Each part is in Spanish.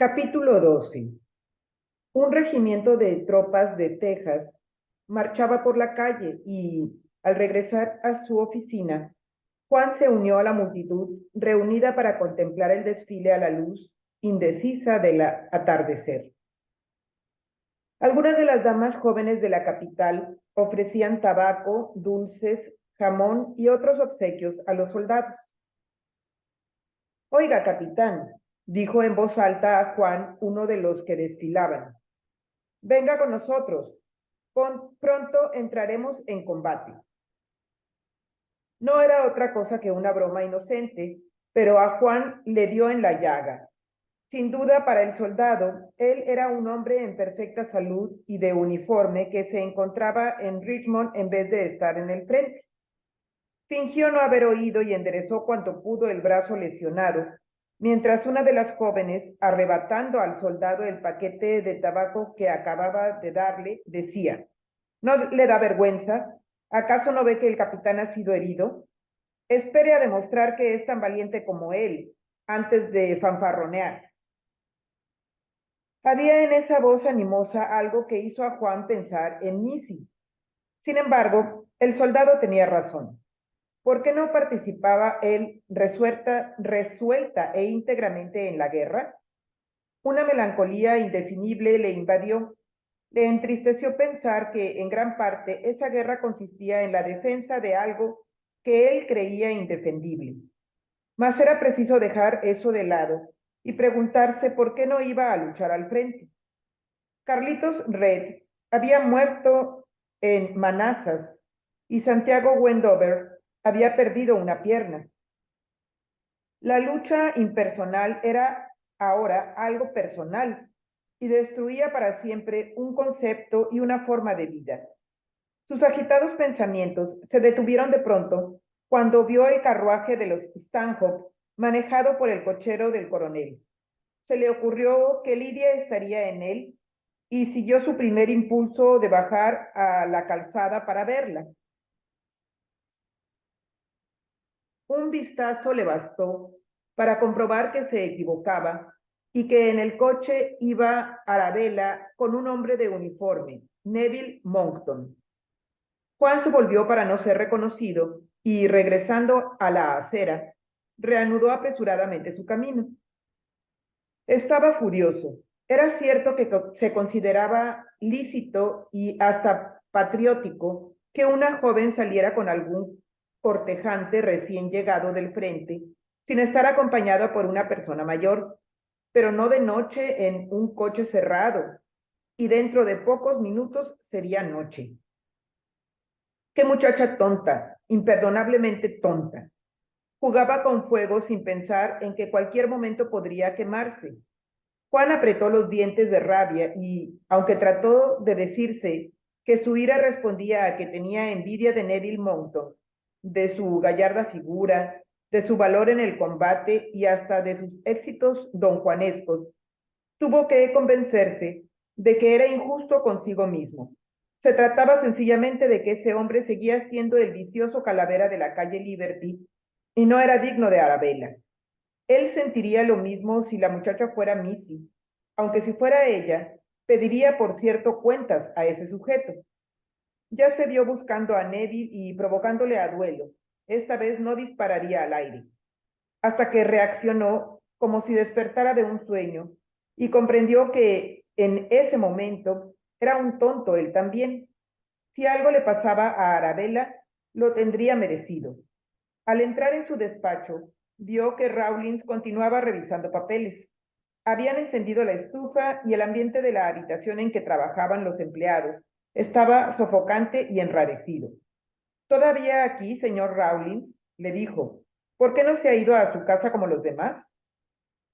Capítulo 12. Un regimiento de tropas de Texas marchaba por la calle y, al regresar a su oficina, Juan se unió a la multitud reunida para contemplar el desfile a la luz indecisa del atardecer. Algunas de las damas jóvenes de la capital ofrecían tabaco, dulces, jamón y otros obsequios a los soldados. Oiga, capitán, dijo en voz alta a Juan uno de los que desfilaban. Venga con nosotros. Pronto entraremos en combate. No era otra cosa que una broma inocente, pero a Juan le dio en la llaga. Sin duda, para el soldado, él era un hombre en perfecta salud y de uniforme que se encontraba en Richmond en vez de estar en el frente. Fingió no haber oído y enderezó cuanto pudo el brazo lesionado, mientras una de las jóvenes, arrebatando al soldado el paquete de tabaco que acababa de darle, decía: ¿No le da vergüenza? ¿Acaso no ve que el capitán ha sido herido? Espere a demostrar que es tan valiente como él, antes de fanfarronear. Había en esa voz animosa algo que hizo a Juan pensar en Missy. Sin embargo, el soldado tenía razón. ¿Por qué no participaba él resuelta e íntegramente en la guerra? Una melancolía indefinible le invadió. Le entristeció pensar que, en gran parte, esa guerra consistía en la defensa de algo que él creía indefendible. Mas era preciso dejar eso de lado y preguntarse por qué no iba a luchar al frente. Carlitos Red había muerto en Manassas y Santiago Wendover había perdido una pierna. La lucha impersonal era ahora algo personal y destruía para siempre un concepto y una forma de vida. Sus agitados pensamientos se detuvieron de pronto cuando vio el carruaje de los Stanhope manejado por el cochero del coronel. Se le ocurrió que Lidia estaría en él y siguió su primer impulso de bajar a la calzada para verla. Un vistazo le bastó para comprobar que se equivocaba y que en el coche iba Arabella con un hombre de uniforme, Neville Monckton. Juan se volvió para no ser reconocido y, regresando a la acera, reanudó apresuradamente su camino. Estaba furioso. Era cierto que se consideraba lícito y hasta patriótico que una joven saliera con algún cortejante recién llegado del frente, sin estar acompañada por una persona mayor, pero no de noche en un coche cerrado, y dentro de pocos minutos sería noche. Qué muchacha tonta, imperdonablemente tonta. Jugaba con fuego sin pensar en que cualquier momento podría quemarse. Juan apretó los dientes de rabia y, aunque trató de decirse que su ira respondía a que tenía envidia de Neville Monckton, de su gallarda figura, de su valor en el combate y hasta de sus éxitos donjuanescos, tuvo que convencerse de que era injusto consigo mismo. Se trataba sencillamente de que ese hombre seguía siendo el vicioso calavera de la calle Liberty y no era digno de Arabella. Él sentiría lo mismo si la muchacha fuera Missy, aunque si fuera ella, pediría por cierto cuentas a ese sujeto. Ya se vio buscando a Neville y provocándole a duelo. Esta vez no dispararía al aire. Hasta que reaccionó como si despertara de un sueño y comprendió que en ese momento era un tonto él también. Si algo le pasaba a Arabella, lo tendría merecido. Al entrar en su despacho, vio que Rawlins continuaba revisando papeles. Habían encendido la estufa y el ambiente de la habitación en que trabajaban los empleados estaba sofocante y enrarecido. ¿Todavía aquí, señor Rawlins?, le dijo. ¿Por qué no se ha ido a su casa como los demás?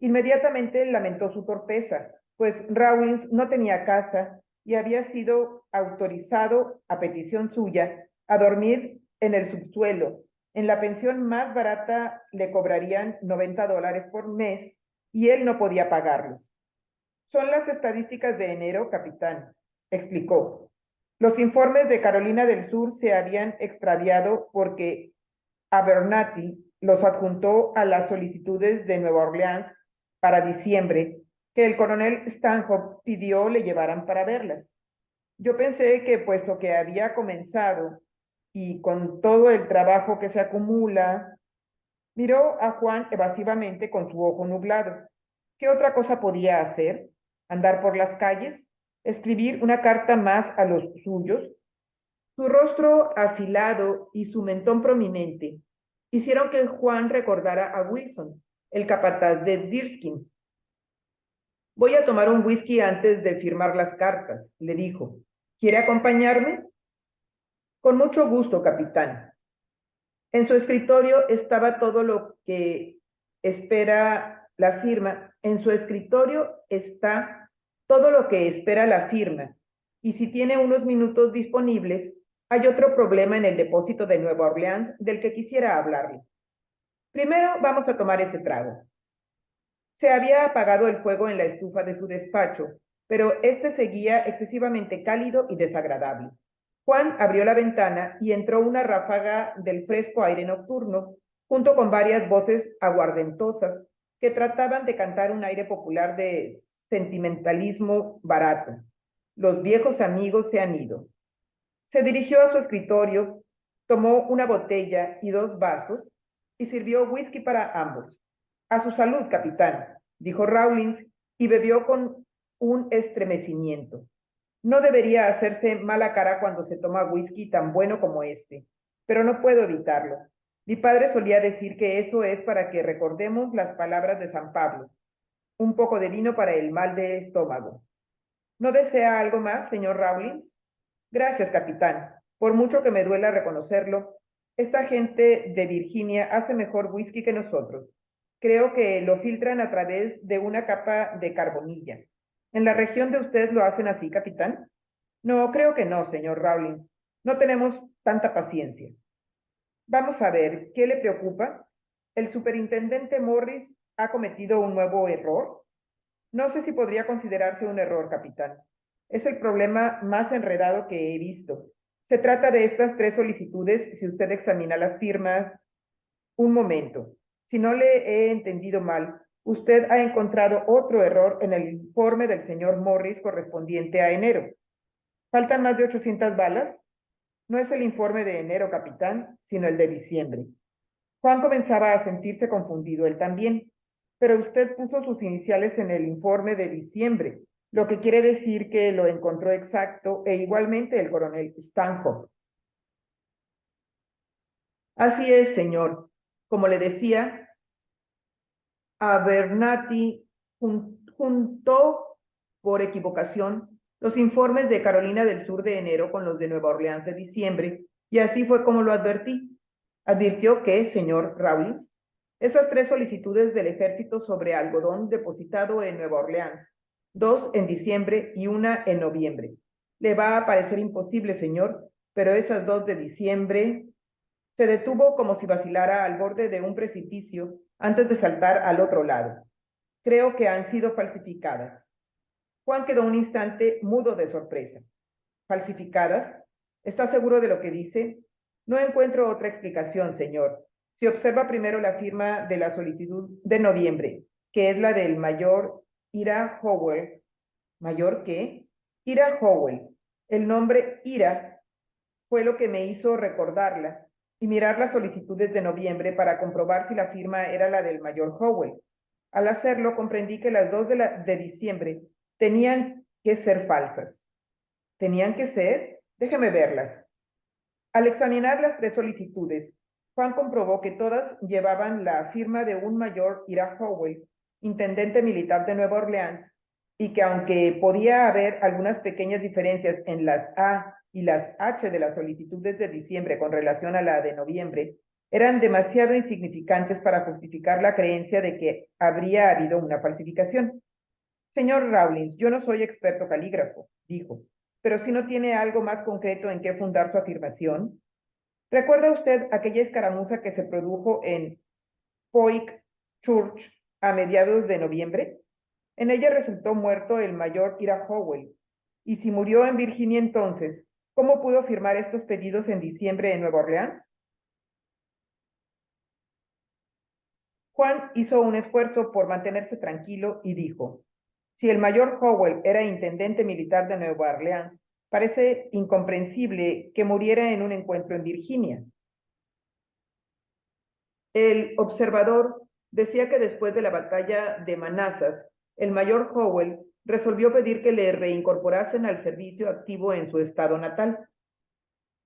Inmediatamente lamentó su torpeza, pues Rawlins no tenía casa y había sido autorizado, a petición suya, a dormir en el subsuelo. En la pensión más barata le cobrarían $90 por mes y él no podía pagarlos. Son las estadísticas de enero, capitán, explicó. Los informes de Carolina del Sur se habían extraviado porque Abernathy los adjuntó a las solicitudes de Nueva Orleans para diciembre, que el coronel Stanhope pidió le llevaran para verlas. Yo pensé que puesto que había comenzado y con todo el trabajo que se acumula, miró a Juan evasivamente con su ojo nublado. ¿Qué otra cosa podía hacer? ¿Andar por las calles? ¿Escribir una carta más a los suyos? Su rostro afilado y su mentón prominente hicieron que Juan recordara a Wilson, el capataz de Deerskin. Voy a tomar un whisky antes de firmar las cartas, le dijo. ¿Quiere acompañarme? Con mucho gusto, capitán. En su escritorio estaba todo lo que espera la firma. En su escritorio está todo lo que espera la firma. Y si tiene unos minutos disponibles, hay otro problema en el depósito de Nueva Orleans del que quisiera hablarle. Primero vamos a tomar ese trago. Se había apagado el fuego en la estufa de su despacho, pero este seguía excesivamente cálido y desagradable. Juan abrió la ventana y entró una ráfaga del fresco aire nocturno, junto con varias voces aguardentosas que trataban de cantar un aire popular de sentimentalismo barato. Los viejos amigos se han ido. Se dirigió a su escritorio, tomó una botella y 2 vasos y sirvió whisky para ambos. A su salud, capitán, dijo Rawlins y bebió con un estremecimiento. No debería hacerse mala cara cuando se toma whisky tan bueno como este, pero no puedo evitarlo. Mi padre solía decir que eso es para que recordemos las palabras de San Pablo. Un poco de vino para el mal de estómago. ¿No desea algo más, señor Rawlins? Gracias, capitán. Por mucho que me duela reconocerlo, esta gente de Virginia hace mejor whisky que nosotros. Creo que lo filtran a través de una capa de carbonilla. ¿En la región de usted lo hacen así, capitán? No, creo que no, señor Rawlins. No tenemos tanta paciencia. Vamos a ver, ¿qué le preocupa? ¿El superintendente Morris ha cometido un nuevo error? No sé si podría considerarse un error, capitán. Es el problema más enredado que he visto. Se trata de estas 3 solicitudes, si usted examina las firmas. Un momento. Si no le he entendido mal, usted ha encontrado otro error en el informe del señor Morris correspondiente a enero. ¿Faltan más de 800 balas? No es el informe de enero, capitán, sino el de diciembre. Juan comenzaba a sentirse confundido él también. Pero usted puso sus iniciales en el informe de diciembre, lo que quiere decir que lo encontró exacto e igualmente el coronel Stanhope. Así es, señor. Como le decía, Abernathy juntó por equivocación los informes de Carolina del Sur de enero con los de Nueva Orleans de diciembre, y así fue como lo advertí. Advirtió que, señor Rawlins, esas 3 solicitudes del ejército sobre algodón depositado en Nueva Orleans, 2 en diciembre y una en noviembre. Le va a parecer imposible, señor, pero esas 2 de diciembre. Se detuvo como si vacilara al borde de un precipicio antes de saltar al otro lado. Creo que han sido falsificadas. Juan quedó un instante mudo de sorpresa. ¿Falsificadas? ¿Está seguro de lo que dice? No encuentro otra explicación, señor. Si observa primero la firma de la solicitud de noviembre, que es la del mayor Ira Howell. ¿Mayor qué? Ira Howell. El nombre Ira fue lo que me hizo recordarla y mirar las solicitudes de noviembre para comprobar si la firma era la del mayor Howell. Al hacerlo, comprendí que las 2 de diciembre tenían que ser falsas. ¿Tenían que ser? Déjeme verlas. Al examinar las 3 solicitudes, Juan comprobó que todas llevaban la firma de un mayor Ira Howell, intendente militar de Nueva Orleans, y que aunque podía haber algunas pequeñas diferencias en las A y las H de las solicitudes de diciembre con relación a la de noviembre, eran demasiado insignificantes para justificar la creencia de que habría habido una falsificación. Señor Rawlins, yo no soy experto calígrafo, dijo, pero si no tiene algo más concreto en qué fundar su afirmación. ¿Recuerda usted aquella escaramuza que se produjo en Poik Church a mediados de noviembre? En ella resultó muerto el mayor Ira Howell. Y si murió en Virginia entonces, ¿cómo pudo firmar estos pedidos en diciembre en Nueva Orleans? Juan hizo un esfuerzo por mantenerse tranquilo y dijo, Si el mayor Howell era intendente militar de Nueva Orleans, parece incomprensible que muriera en un encuentro en Virginia. El observador decía que después de la batalla de Manassas, el mayor Howell resolvió pedir que le reincorporasen al servicio activo en su estado natal.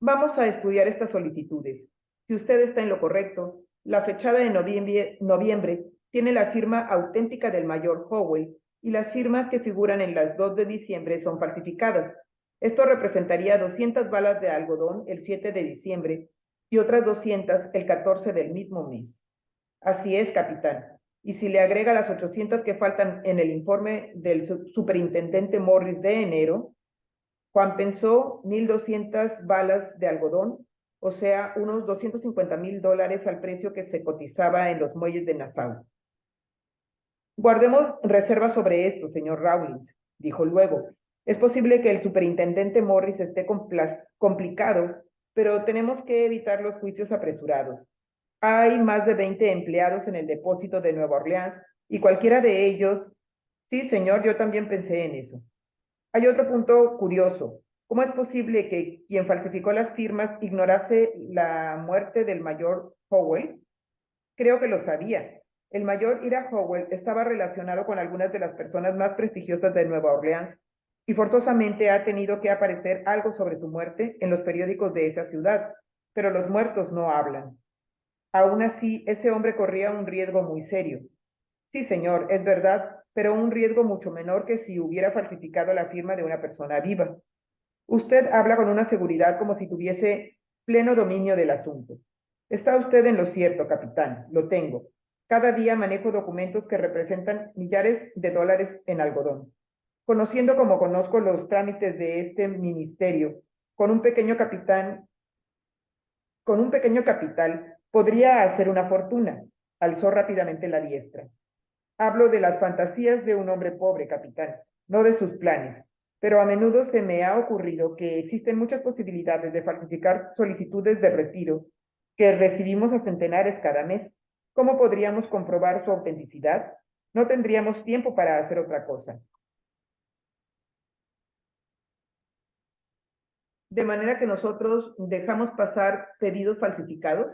Vamos a estudiar estas solicitudes. Si usted está en lo correcto, la fechada de noviembre tiene la firma auténtica del mayor Howell y las firmas que figuran en las 2 de diciembre son falsificadas. Esto representaría 200 balas de algodón el 7 de diciembre y otras 200 el 14 del mismo mes. Así es, capitán. Y si le agrega las 800 que faltan en el informe del superintendente Morris de enero, Juan pensó 1,200 balas de algodón, o sea, unos $250,000 al precio que se cotizaba en los muelles de Nassau. Guardemos reservas sobre esto, señor Rawlins, dijo luego. Es posible que el superintendente Morris esté complicado, pero tenemos que evitar los juicios apresurados. Hay más de 20 empleados en el depósito de Nueva Orleans y cualquiera de ellos... Sí, señor, yo también pensé en eso. Hay otro punto curioso. ¿Cómo es posible que quien falsificó las firmas ignorase la muerte del mayor Howell? Creo que lo sabía. El mayor Ira Howell estaba relacionado con algunas de las personas más prestigiosas de Nueva Orleans y forzosamente ha tenido que aparecer algo sobre su muerte en los periódicos de esa ciudad, pero los muertos no hablan. Aún así, ese hombre corría un riesgo muy serio. Sí, señor, es verdad, pero un riesgo mucho menor que si hubiera falsificado la firma de una persona viva. Usted habla con una seguridad como si tuviese pleno dominio del asunto. Está usted en lo cierto, capitán, lo tengo. Cada día manejo documentos que representan millares de dólares en algodón. Conociendo como conozco los trámites de este ministerio, con un pequeño capital podría hacer una fortuna. Alzó rápidamente la diestra. Hablo de las fantasías de un hombre pobre, capitán, no de sus planes. Pero a menudo se me ha ocurrido que existen muchas posibilidades de falsificar solicitudes de retiro que recibimos a centenares cada mes. ¿Cómo podríamos comprobar su autenticidad? No tendríamos tiempo para hacer otra cosa. De manera que nosotros dejamos pasar pedidos falsificados.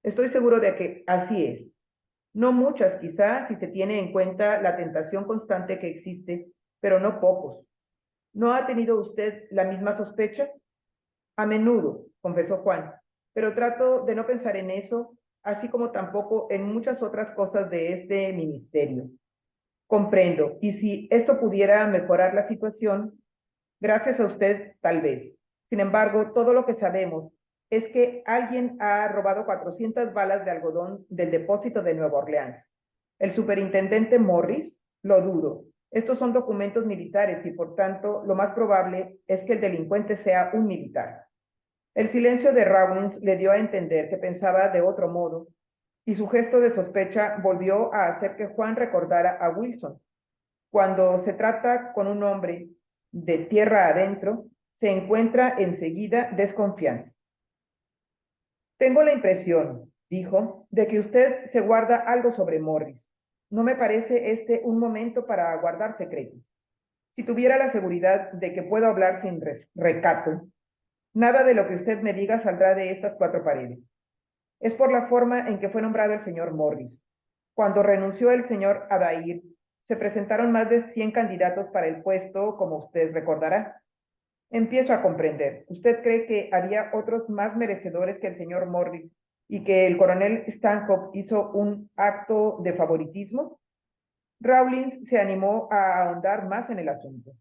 Estoy seguro de que así es. No muchas, quizás, si se tiene en cuenta la tentación constante que existe, pero no pocos. ¿No ha tenido usted la misma sospecha? A menudo, confesó Juan, pero trato de no pensar en eso, así como tampoco en muchas otras cosas de este ministerio. Comprendo, y si esto pudiera mejorar la situación, gracias a usted, tal vez. Sin embargo, todo lo que sabemos es que alguien ha robado 400 balas de algodón del depósito de Nueva Orleans. El superintendente Morris, lo dudo. Estos son documentos militares y, por tanto, lo más probable es que el delincuente sea un militar. El silencio de Rawlins le dio a entender que pensaba de otro modo, y su gesto de sospecha volvió a hacer que Juan recordara a Wilson. Cuando se trata con un hombre de tierra adentro, se encuentra enseguida desconfianza. Tengo la impresión, dijo, de que usted se guarda algo sobre Morris. No me parece este un momento para guardar secretos. Si tuviera la seguridad de que puedo hablar sin recato, nada de lo que usted me diga saldrá de estas 4 paredes. Es por la forma en que fue nombrado el señor Morris. Cuando renunció el señor Adair, se presentaron más de 100 candidatos para el puesto, como usted recordará. Empiezo a comprender. ¿Usted cree que había otros más merecedores que el señor Morris y que el coronel Stanhope hizo un acto de favoritismo? Rawlins se animó a ahondar más en el asunto.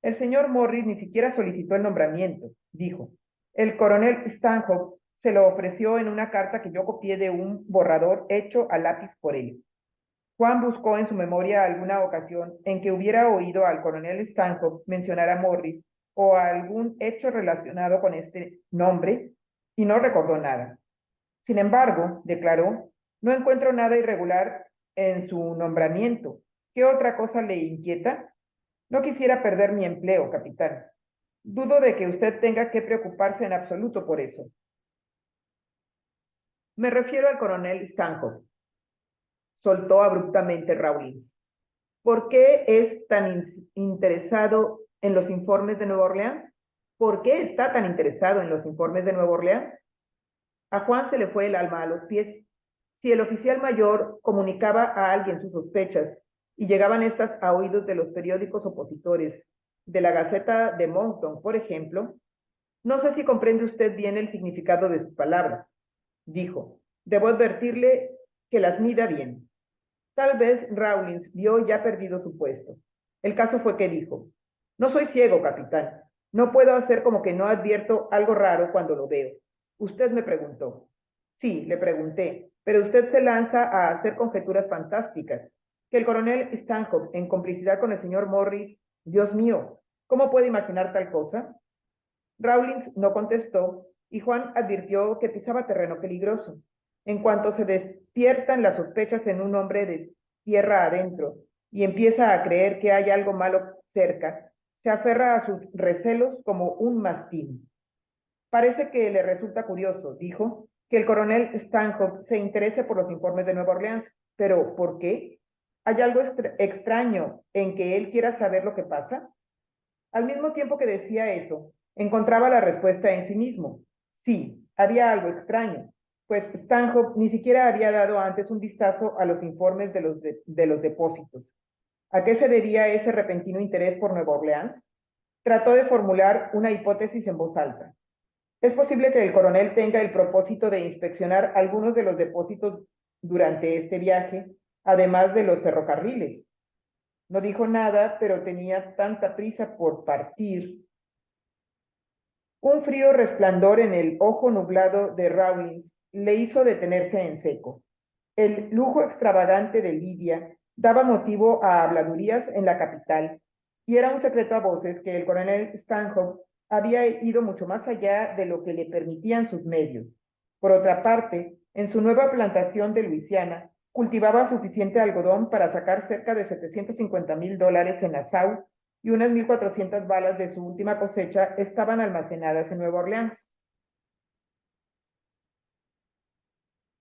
El señor Morris ni siquiera solicitó el nombramiento, dijo. El coronel Stanhope se lo ofreció en una carta que yo copié de un borrador hecho a lápiz por él. Juan buscó en su memoria alguna ocasión en que hubiera oído al coronel Stanhope mencionar a Morris o a algún hecho relacionado con este nombre y no recordó nada. Sin embargo, declaró, no encuentro nada irregular en su nombramiento. ¿Qué otra cosa le inquieta? No quisiera perder mi empleo, capitán. Dudo de que usted tenga que preocuparse en absoluto por eso. Me refiero al coronel Stanhope, soltó abruptamente Rawlins. ¿Por qué es tan interesado en los informes de Nueva Orleans? ¿Por qué está tan interesado en los informes de Nueva Orleans? A Juan se le fue el alma a los pies. Si el oficial mayor comunicaba a alguien sus sospechas y llegaban estas a oídos de los periódicos opositores, de la Gaceta de Moncton, por ejemplo, no sé si comprende usted bien el significado de sus palabras, dijo. Debo advertirle que las mida bien. Tal vez Rawlins vio ya perdido su puesto. El caso fue que dijo, no soy ciego, capitán. No puedo hacer como que no advierto algo raro cuando lo veo. Usted me preguntó. Sí, le pregunté, pero usted se lanza a hacer conjeturas fantásticas. Que el coronel Stanhope, en complicidad con el señor Morris, Dios mío, ¿cómo puede imaginar tal cosa? Rawlins no contestó y Juan advirtió que pisaba terreno peligroso. En cuanto se despiertan las sospechas en un hombre de tierra adentro y empieza a creer que hay algo malo cerca, se aferra a sus recelos como un mastín. Parece que le resulta curioso, dijo, que el coronel Stanhope se interese por los informes de Nueva Orleans. Pero, ¿por qué? ¿Hay algo extraño en que él quiera saber lo que pasa? Al mismo tiempo que decía eso, encontraba la respuesta en sí mismo. Sí, había algo extraño, pues Stanhope ni siquiera había dado antes un vistazo a los informes de los depósitos. ¿A qué se debía ese repentino interés por Nueva Orleans? Trató de formular una hipótesis en voz alta. Es posible que el coronel tenga el propósito de inspeccionar algunos de los depósitos durante este viaje, además de los ferrocarriles. No dijo nada, pero tenía tanta prisa por partir. Un frío resplandor en el ojo nublado de Rawlins le hizo detenerse en seco. El lujo extravagante de Lidia daba motivo a habladurías en la capital, y era un secreto a voces que el coronel Stanhope había ido mucho más allá de lo que le permitían sus medios. Por otra parte, en su nueva plantación de Luisiana, cultivaba suficiente algodón para sacar cerca de $750,000 en Nassau y unas 1,400 balas de su última cosecha estaban almacenadas en Nueva Orleans.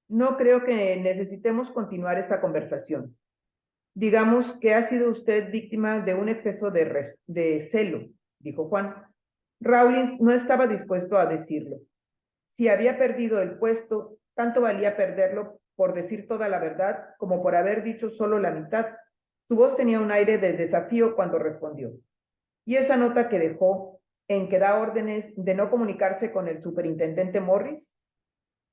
No creo que necesitemos continuar esta conversación. Digamos que ha sido usted víctima de un exceso de celo, dijo Juan. Rawlins no estaba dispuesto a decirlo. Si había perdido el puesto, tanto valía perderlo por decir toda la verdad como por haber dicho solo la mitad. Su voz tenía un aire de desafío cuando respondió. Y esa nota que dejó, en que da órdenes de no comunicarse con el superintendente Morris.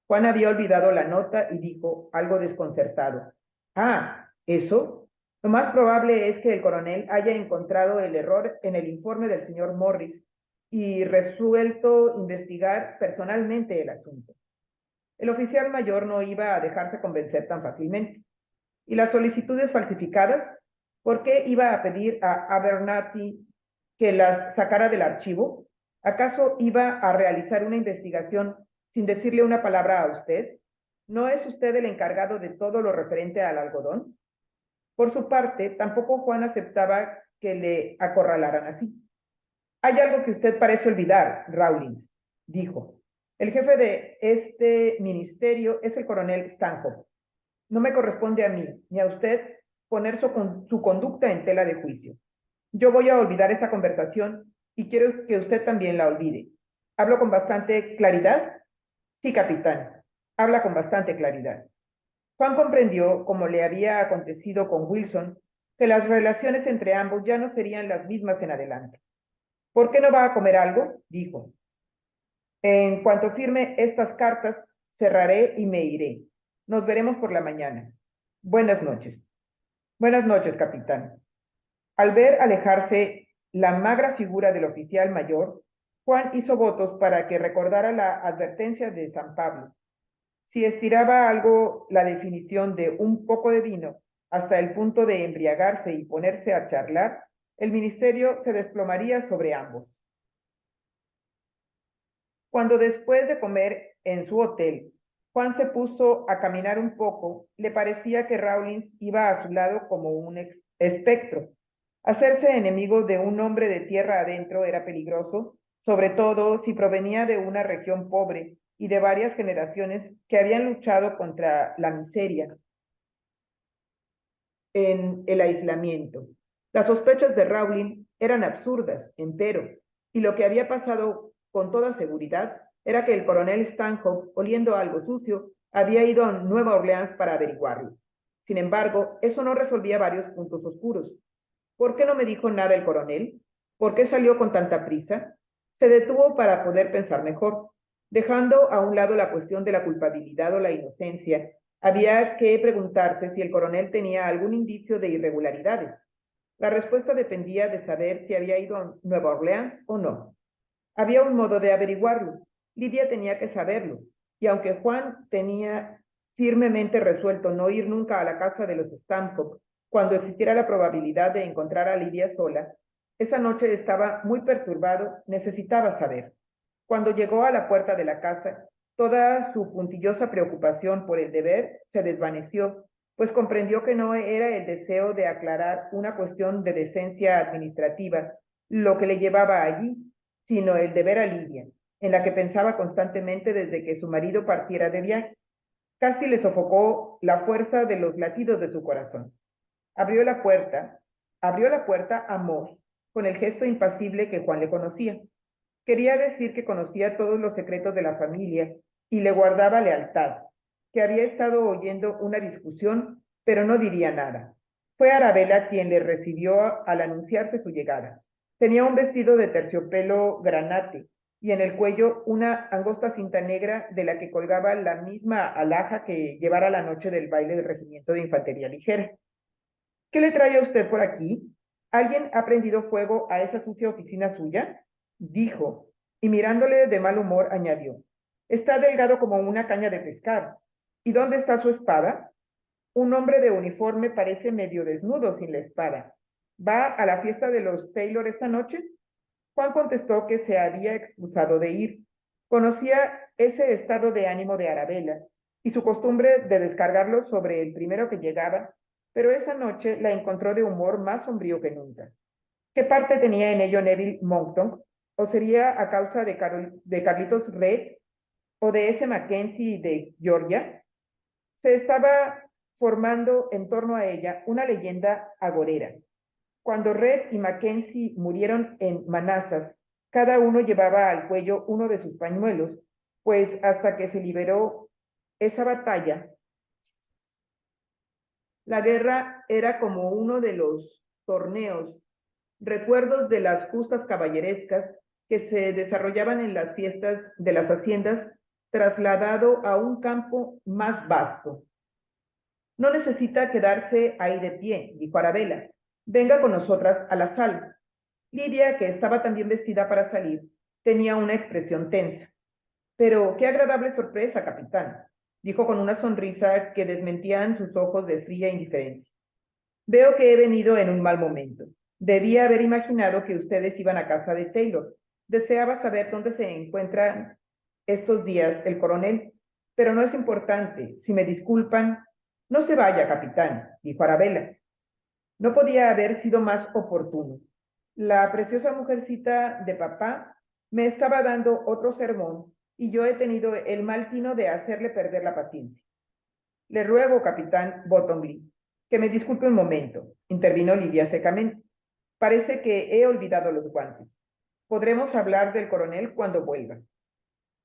Juan había olvidado la nota y dijo, algo desconcertado. Ah, ¿eso? Lo más probable es que el coronel haya encontrado el error en el informe del señor Morris y resuelto investigar personalmente el asunto. El oficial mayor no iba a dejarse convencer tan fácilmente. ¿Y las solicitudes falsificadas? ¿Por qué iba a pedir a Abernathy que las sacara del archivo? ¿Acaso iba a realizar una investigación sin decirle una palabra a usted? ¿No es usted el encargado de todo lo referente al algodón? Por su parte, tampoco Juan aceptaba que le acorralaran así. Hay algo que usted parece olvidar, Rawlins, dijo. El jefe de este ministerio es el coronel Stanhope. No me corresponde a mí, ni a usted, poner su conducta en tela de juicio. Yo voy a olvidar esta conversación y quiero que usted también la olvide. ¿Hablo con bastante claridad? Sí, capitán. Habla con bastante claridad. Juan comprendió, como le había acontecido con Wilson, que las relaciones entre ambos ya no serían las mismas en adelante. ¿Por qué no va a comer algo? Dijo. En cuanto firme estas cartas, cerraré y me iré. Nos veremos por la mañana. Buenas noches. Buenas noches, capitán. Al ver alejarse la magra figura del oficial mayor, Juan hizo votos para que recordara la advertencia de San Pablo. Si estiraba algo la definición de un poco de vino hasta el punto de embriagarse y ponerse a charlar, el ministerio se desplomaría sobre ambos. Cuando después de comer en su hotel, Juan se puso a caminar un poco, le parecía que Rawlins iba a su lado como un espectro. Hacerse enemigo de un hombre de tierra adentro era peligroso, sobre todo si provenía de una región pobre y de varias generaciones que habían luchado contra la miseria. en el aislamiento. Las sospechas de Rowling eran absurdas, empero, y lo que había pasado con toda seguridad era que el coronel Stanhope, oliendo algo sucio, había ido a Nueva Orleans para averiguarlo. Sin embargo, eso no resolvía varios puntos oscuros. ¿Por qué no me dijo nada el coronel? ¿Por qué salió con tanta prisa? Se detuvo para poder pensar mejor. Dejando a un lado la cuestión de la culpabilidad o la inocencia, había que preguntarse si el coronel tenía algún indicio de irregularidades. La respuesta dependía de saber si había ido a Nueva Orleans o no. Había un modo de averiguarlo. Lidia tenía que saberlo. Y aunque Juan tenía firmemente resuelto no ir nunca a la casa de los Stanhope cuando existiera la probabilidad de encontrar a Lidia sola, esa noche estaba muy perturbado, necesitaba saber. Cuando llegó a la puerta de la casa, toda su puntillosa preocupación por el deber se desvaneció, pues comprendió que no era el deseo de aclarar una cuestión de decencia administrativa lo que le llevaba allí, sino el deber a Lidia, en la que pensaba constantemente desde que su marido partiera de viaje. Casi le sofocó la fuerza de los latidos de su corazón. Abrió la puerta, abrió la puerta a Moss, con el gesto impasible que Juan le conocía. Quería decir que conocía todos los secretos de la familia y le guardaba lealtad, que había estado oyendo una discusión, pero no diría nada. Fue Arabella quien le recibió al anunciarse su llegada. Tenía un vestido de terciopelo granate y en el cuello una angosta cinta negra de la que colgaba la misma alhaja que llevara la noche del baile del regimiento de infantería ligera. ¿Qué le trae a usted por aquí? ¿Alguien ha prendido fuego a esa sucia oficina suya? Dijo, y mirándole de mal humor añadió, está delgado como una caña de pescar. ¿Y dónde está su espada? Un hombre de uniforme parece medio desnudo sin la espada. ¿Va a la fiesta de los Taylor esta noche? Juan contestó que se había excusado de ir. Conocía ese estado de ánimo de Arabella y su costumbre de descargarlo sobre el primero que llegaba, pero esa noche la encontró de humor más sombrío que nunca. ¿Qué parte tenía en ello Neville Monckton? ¿O sería a causa de Carlitos Red o de ese Mackenzie de Georgia? Se estaba formando en torno a ella una leyenda agorera. Cuando Red y Mackenzie murieron en Manassas, cada uno llevaba al cuello uno de sus pañuelos, pues hasta que se liberó esa batalla, la guerra era como uno de los torneos, recuerdos de las justas caballerescas que se desarrollaban en las fiestas de las haciendas, trasladado a un campo más vasto. No necesita quedarse ahí de pie, dijo Arabella. Venga con nosotras a la sala. Lidia, que estaba también vestida para salir, tenía una expresión tensa. Pero qué agradable sorpresa, capitán, dijo con una sonrisa que desmentían sus ojos de fría indiferencia. Veo que he venido en un mal momento. Debía haber imaginado que ustedes iban a casa de Taylor. Deseaba saber dónde se encuentra estos días el coronel, pero no es importante. Si me disculpan, no se vaya, capitán, dijo Arabella. No podía haber sido más oportuno. La preciosa mujercita de papá me estaba dando otro sermón y yo he tenido el mal tino de hacerle perder la paciencia. Le ruego, capitán Bottomley, que me disculpe un momento, intervino Lidia secamente. Parece que he olvidado los guantes. Podremos hablar del coronel cuando vuelva.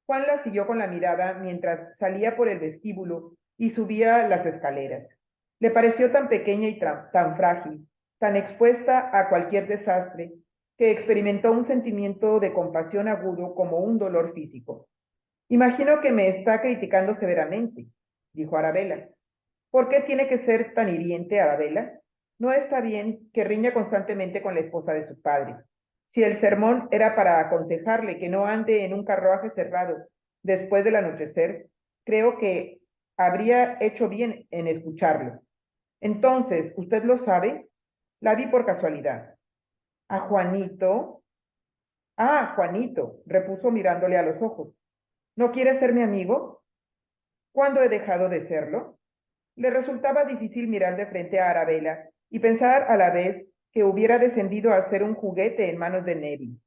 Juan la siguió con la mirada mientras salía por el vestíbulo y subía las escaleras. Le pareció tan pequeña y tan frágil, tan expuesta a cualquier desastre, que experimentó un sentimiento de compasión agudo como un dolor físico. Imagino que me está criticando severamente, dijo Arabella. ¿Por qué tiene que ser tan hiriente, Arabella? No está bien que riña constantemente con la esposa de su padre. Si el sermón era para aconsejarle que no ande en un carruaje cerrado después del anochecer, creo que habría hecho bien en escucharlo. Entonces, ¿usted lo sabe? La vi por casualidad. ¿A Juanito? Ah, Juanito, repuso mirándole a los ojos. ¿No quiere ser mi amigo? ¿Cuándo he dejado de serlo? Le resultaba difícil mirar de frente a Arabella y pensar a la vez que hubiera descendido a ser un juguete en manos de Neville.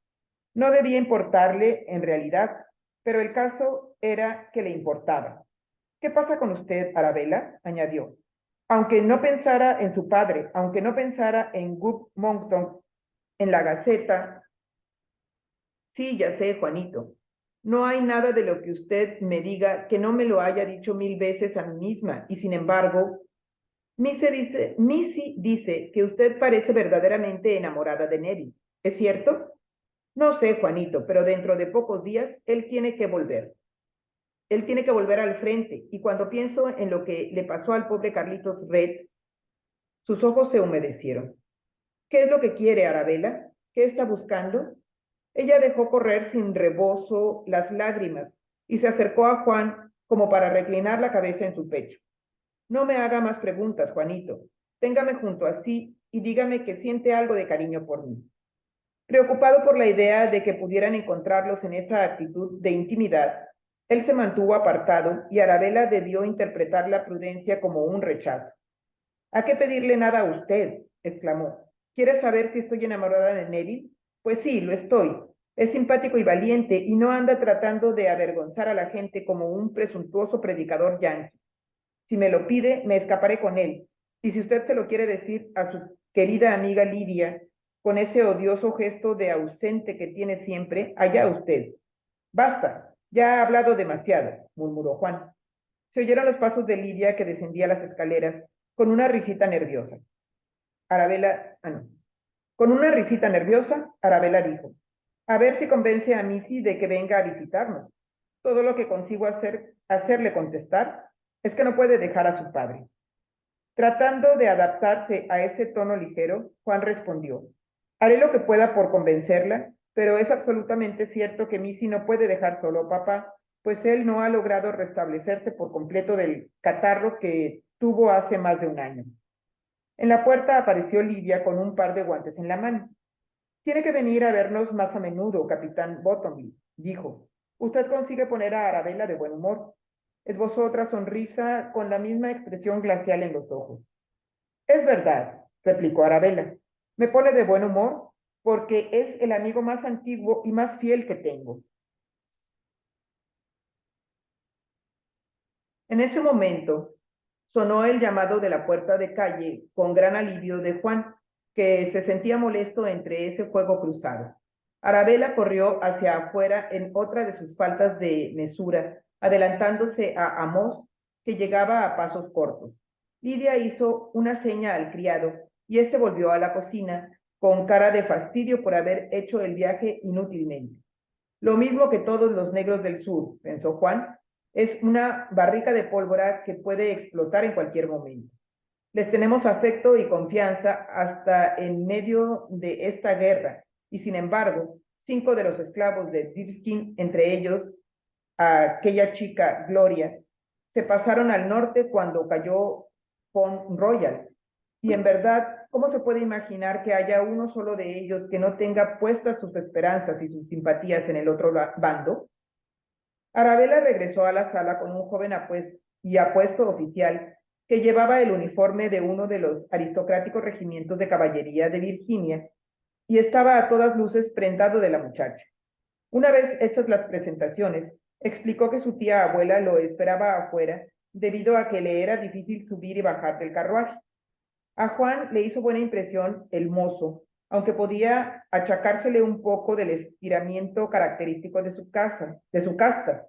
No debía importarle en realidad, pero el caso era que le importaba. ¿Qué pasa con usted, Arabella? Añadió. Aunque no pensara en su padre, aunque no pensara en Gup Monkton, en la Gaceta. Sí, ya sé, Juanito. No hay nada de lo que usted me diga que no me lo haya dicho 1000 veces a mí misma, y sin embargo, Missy dice que usted parece verdaderamente enamorada de Neville. ¿Es cierto? No sé, Juanito, pero dentro de pocos días él tiene que volver. Él tiene que volver al frente, y cuando pienso en lo que le pasó al pobre Carlitos Red, sus ojos se humedecieron. ¿Qué es lo que quiere Arabella? ¿Qué está buscando? Ella dejó correr sin rebozo las lágrimas y se acercó a Juan como para reclinar la cabeza en su pecho. No me haga más preguntas, Juanito. Téngame junto a sí y dígame que siente algo de cariño por mí. Preocupado por la idea de que pudieran encontrarlos en esa actitud de intimidad, él se mantuvo apartado y Arabella debió interpretar la prudencia como un rechazo. ¿A qué pedirle nada a usted? Exclamó. ¿Quiere saber si estoy enamorada de Neville? Pues sí, lo estoy. Es simpático y valiente y no anda tratando de avergonzar a la gente como un presuntuoso predicador yanqui. Si me lo pide, me escaparé con él. Y si usted se lo quiere decir a su querida amiga Lidia, con ese odioso gesto de ausente que tiene siempre, allá usted. Basta, ya ha hablado demasiado, murmuró Juan. Se oyeron los pasos de Lidia que descendía las escaleras con una risita nerviosa. Arabella, no. Con una risita nerviosa, Arabella dijo, a ver si convence a Missy de que venga a visitarnos. Todo lo que consigo hacerle contestar es que no puede dejar a su padre. Tratando de adaptarse a ese tono ligero, Juan respondió, haré lo que pueda por convencerla, pero es absolutamente cierto que Missy no puede dejar solo a papá, pues él no ha logrado restablecerse por completo del catarro que tuvo hace más de un año. En la puerta apareció Lidia con un par de guantes en la mano. Tiene que venir a vernos más a menudo, capitán Bottomley, dijo. Usted consigue poner a Arabella de buen humor. Esbozó otra sonrisa con la misma expresión glacial en los ojos. Es verdad, replicó Arabella. Me pone de buen humor porque es el amigo más antiguo y más fiel que tengo. En ese momento sonó el llamado de la puerta de calle con gran alivio de Juan, que se sentía molesto entre ese fuego cruzado. Arabella corrió hacia afuera en otra de sus faltas de mesura, adelantándose a Amos, que llegaba a pasos cortos. Lidia hizo una seña al criado y éste volvió a la cocina con cara de fastidio por haber hecho el viaje inútilmente. Lo mismo que todos los negros del sur, pensó Juan, es una barrica de pólvora que puede explotar en cualquier momento. Les tenemos afecto y confianza hasta en medio de esta guerra, y sin embargo, 5 de los esclavos de Deerskin, entre ellos aquella chica Gloria, se pasaron al norte cuando cayó Pont Royal. Y en verdad, ¿cómo se puede imaginar que haya uno solo de ellos que no tenga puestas sus esperanzas y sus simpatías en el otro bando? Arabella regresó a la sala con un joven apuesto oficial que llevaba el uniforme de uno de los aristocráticos regimientos de caballería de Virginia y estaba a todas luces prendado de la muchacha. Una vez hechas las presentaciones, explicó que su tía abuela lo esperaba afuera debido a que le era difícil subir y bajar del carruaje. A Juan le hizo buena impresión el mozo, aunque podía achacársele un poco del estiramiento característico de su casta.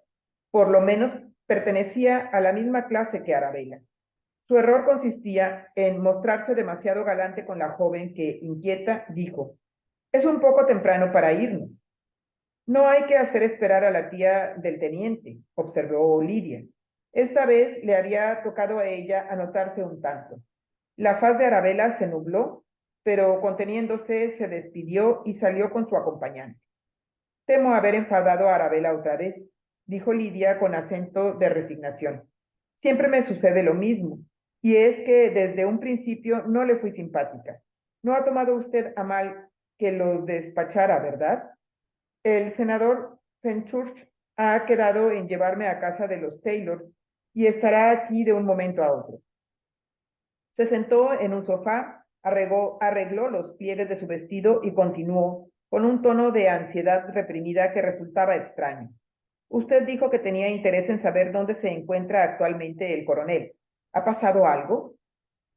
Por lo menos pertenecía a la misma clase que Arabella. Su error consistía en mostrarse demasiado galante con la joven que, inquieta, dijo, es un poco temprano para irnos. No hay que hacer esperar a la tía del teniente, observó Lidia. Esta vez le había tocado a ella anotarse un tanto. La faz de Arabella se nubló, pero conteniéndose se despidió y salió con su acompañante. Temo haber enfadado a Arabella otra vez, dijo Lidia con acento de resignación. Siempre me sucede lo mismo, y es que desde un principio no le fui simpática. No ha tomado usted a mal que los despachara, ¿verdad? El senador Fenchurch ha quedado en llevarme a casa de los Taylor y estará aquí de un momento a otro. Se sentó en un sofá, arregló los pliegues de su vestido y continuó, con un tono de ansiedad reprimida que resultaba extraño. Usted dijo que tenía interés en saber dónde se encuentra actualmente el coronel. ¿Ha pasado algo?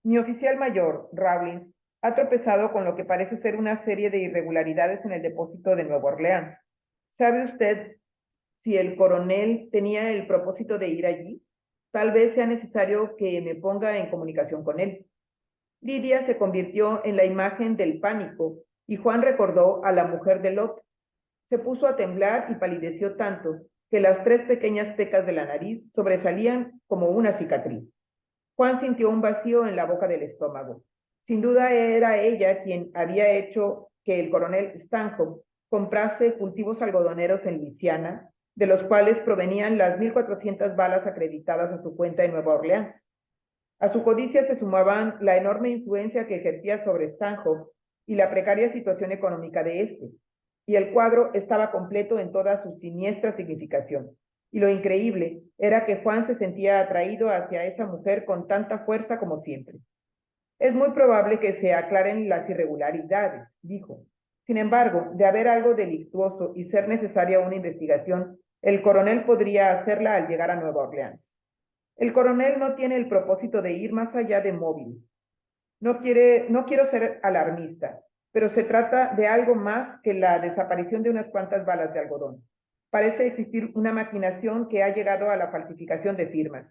Mi oficial mayor, Rawlins, ha tropezado con lo que parece ser una serie de irregularidades en el depósito de Nueva Orleans. ¿Sabe usted si el coronel tenía el propósito de ir allí? Tal vez sea necesario que me ponga en comunicación con él. Lidia se convirtió en la imagen del pánico y Juan recordó a la mujer de Lot. Se puso a temblar y palideció tanto que las 3 pequeñas pecas de la nariz sobresalían como una cicatriz. Juan sintió un vacío en la boca del estómago. Sin duda era ella quien había hecho que el coronel Stanhope comprase cultivos algodoneros en Luisiana, de los cuales provenían las 1,400 balas acreditadas a su cuenta en Nueva Orleans. A su codicia se sumaban la enorme influencia que ejercía sobre Stanhope y la precaria situación económica de éste, y el cuadro estaba completo en toda su siniestra significación. Y lo increíble era que Juan se sentía atraído hacia esa mujer con tanta fuerza como siempre. Es muy probable que se aclaren las irregularidades, dijo. Sin embargo, de haber algo delictuoso y ser necesaria una investigación, el coronel podría hacerla al llegar a Nueva Orleans. El coronel no tiene el propósito de ir más allá de Mobile. No quiero ser alarmista, pero se trata de algo más que la desaparición de unas cuantas balas de algodón. Parece existir una maquinación que ha llegado a la falsificación de firmas.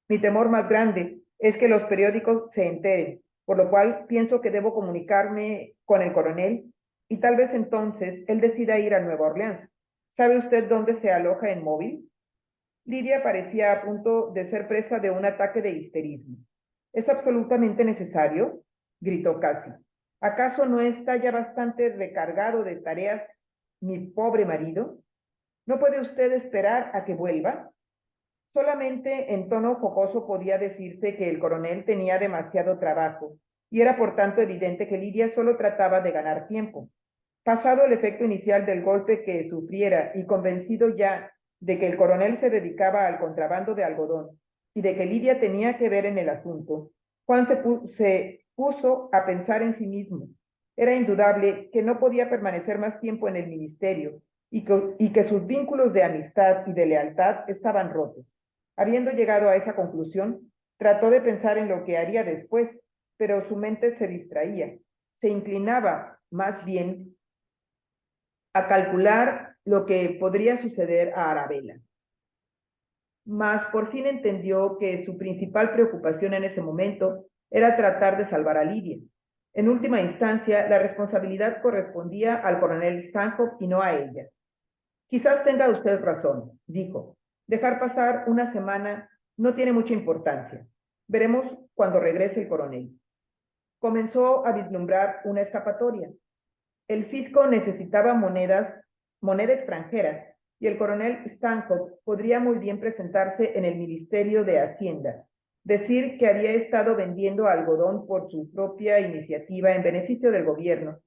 Mi temor más grande es que los periódicos se enteren, por lo cual pienso que debo comunicarme con el coronel y tal vez entonces él decida ir a Nueva Orleans. ¿Sabe usted dónde se aloja en Mobile? Lidia parecía a punto de ser presa de un ataque de histerismo. ¿Es absolutamente necesario?, gritó Cassie. ¿Acaso no está ya bastante recargado de tareas mi pobre marido? ¿No puede usted esperar a que vuelva? Solamente en tono jocoso podía decirse que el coronel tenía demasiado trabajo, y era por tanto evidente que Lidia solo trataba de ganar tiempo. Pasado el efecto inicial del golpe que sufriera y convencido ya de que el coronel se dedicaba al contrabando de algodón y de que Lidia tenía que ver en el asunto, Juan se puso a pensar en sí mismo. Era indudable que no podía permanecer más tiempo en el ministerio y que sus vínculos de amistad y de lealtad estaban rotos. Habiendo llegado a esa conclusión, trató de pensar en lo que haría después, pero su mente se distraía. Se inclinaba más bien a calcular lo que podría suceder a Arabella. Mas por fin entendió que su principal preocupación en ese momento era tratar de salvar a Lidia. En última instancia, la responsabilidad correspondía al coronel Stanhope y no a ella. Quizás tenga usted razón, dijo. Dejar pasar una semana no tiene mucha importancia. Veremos cuando regrese el coronel. Comenzó a vislumbrar una escapatoria. El fisco necesitaba moneda extranjera, y el coronel Stanhope podría muy bien presentarse en el Ministerio de Hacienda, decir que había estado vendiendo algodón por su propia iniciativa en beneficio del gobierno,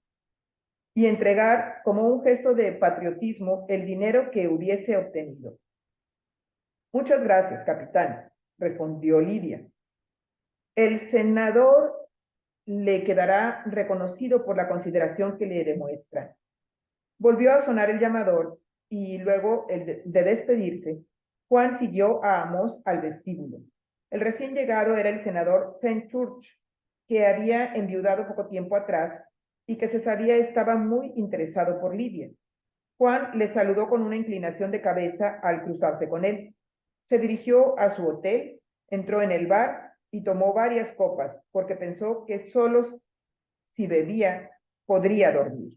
y entregar como un gesto de patriotismo el dinero que hubiese obtenido. Muchas gracias, capitán, respondió Lidia. El senador le quedará reconocido por la consideración que le demuestra. Volvió a sonar el llamador y luego de despedirse, Juan siguió a Amos al vestíbulo. El recién llegado era el senador Fenchurch, que había enviudado poco tiempo atrás y que se sabía estaba muy interesado por Lidia. Juan le saludó con una inclinación de cabeza al cruzarse con él. Se dirigió a su hotel, entró en el bar y tomó varias copas, porque pensó que solo si bebía podría dormir.